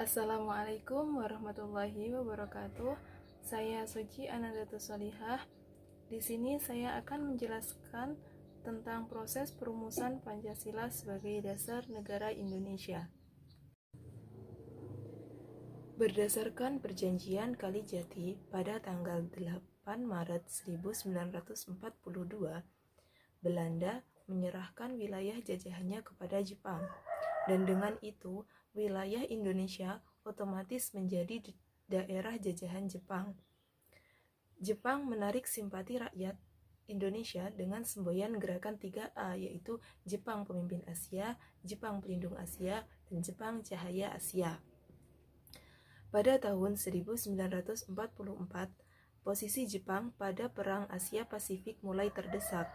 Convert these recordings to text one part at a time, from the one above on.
Assalamualaikum warahmatullahi wabarakatuh. Saya Suci Anandatus Solihah. Di sini saya akan menjelaskan tentang proses perumusan Pancasila sebagai dasar negara Indonesia. Berdasarkan Perjanjian Kalijati pada tanggal 8 Maret 1942, Belanda menyerahkan wilayah jajahannya kepada Jepang, dan dengan itu wilayah Indonesia otomatis menjadi daerah jajahan Jepang. Jepang menarik simpati rakyat Indonesia dengan semboyan gerakan 3A, yaitu Jepang Pemimpin Asia, Jepang Pelindung Asia, dan Jepang Cahaya Asia. Pada tahun 1944, posisi Jepang pada Perang Asia Pasifik mulai terdesak,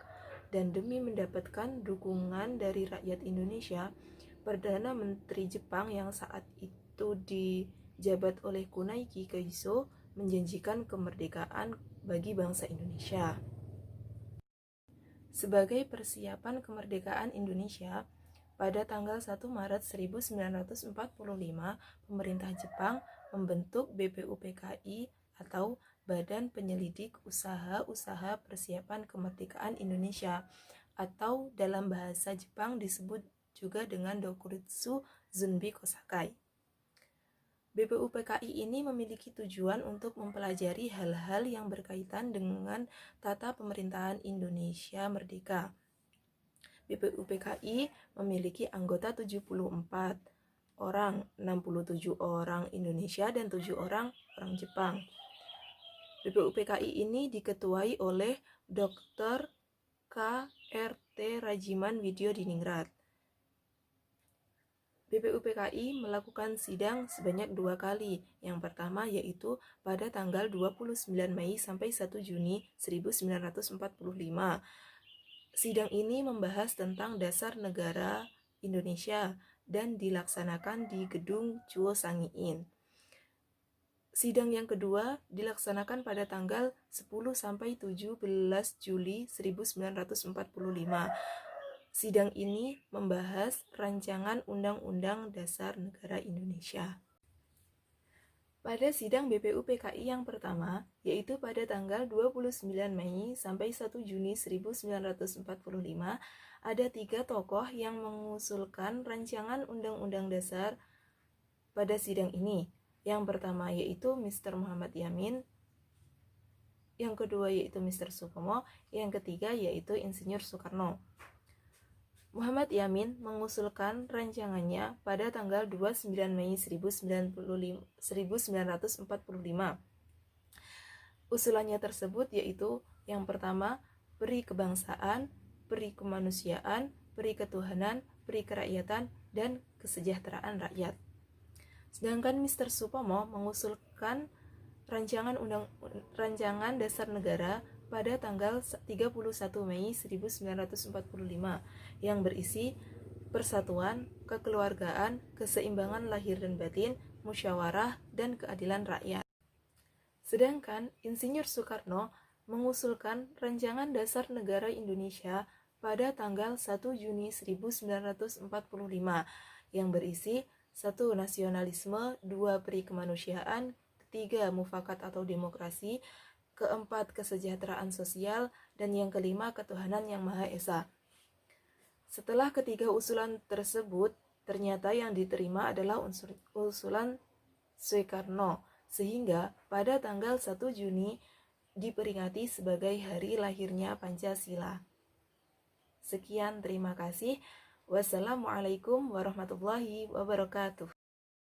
dan demi mendapatkan dukungan dari rakyat Indonesia, Perdana Menteri Jepang yang saat itu dijabat oleh Kunaiki Keiso menjanjikan kemerdekaan bagi bangsa Indonesia. Sebagai persiapan kemerdekaan Indonesia, pada tanggal 1 Maret 1945, pemerintah Jepang membentuk BPUPKI atau Badan Penyelidik Usaha-Usaha Persiapan Kemerdekaan Indonesia, atau dalam bahasa Jepang disebut juga dengan Dokuritsu Zunbi Kosakai. BPUPKI ini memiliki tujuan untuk mempelajari hal-hal yang berkaitan dengan tata pemerintahan Indonesia merdeka. BPUPKI memiliki anggota 74 orang, 67 orang Indonesia dan 7 orang Jepang. BPUPKI ini diketuai oleh Dr. K.R.T. Rajiman Widyo Diningrat. BPUPKI melakukan sidang sebanyak 2 kali. Yang pertama yaitu pada tanggal 29 Mei sampai 1 Juni 1945. Sidang ini membahas tentang dasar negara Indonesia dan dilaksanakan di Gedung Chuo Sangiin. Sidang yang kedua dilaksanakan pada tanggal 10 sampai 17 Juli 1945. Sidang ini membahas rancangan Undang-Undang Dasar Negara Indonesia. Pada sidang BPUPKI yang pertama, yaitu pada tanggal 29 Mei sampai 1 Juni 1945, ada 3 tokoh yang mengusulkan rancangan Undang-Undang Dasar pada sidang ini. Yang pertama yaitu Mr. Muhammad Yamin, yang kedua yaitu Mr. Supomo, yang ketiga yaitu Insinyur Soekarno. Muhammad Yamin mengusulkan rancangannya pada tanggal 29 Mei 1945. Usulannya tersebut yaitu yang pertama, peri kebangsaan, peri kemanusiaan, peri ketuhanan, peri kerakyatan, dan kesejahteraan rakyat. Sedangkan Mr. Supomo mengusulkan rancangan dasar negara pada tanggal 31 Mei 1945 yang berisi persatuan, kekeluargaan, keseimbangan lahir dan batin, musyawarah, dan keadilan rakyat. Sedangkan Insinyur Soekarno mengusulkan rancangan dasar negara Indonesia pada tanggal 1 Juni 1945 yang berisi 1. Nasionalisme, 2. Peri kemanusiaan, 3. Mufakat atau demokrasi, 4. Kesejahteraan sosial, dan yang kelima ketuhanan yang Maha Esa. Setelah ketiga usulan tersebut, ternyata yang diterima adalah usulan Soekarno, sehingga pada tanggal 1 Juni diperingati sebagai hari lahirnya Pancasila. Sekian, terima kasih. Wassalamualaikum warahmatullahi wabarakatuh.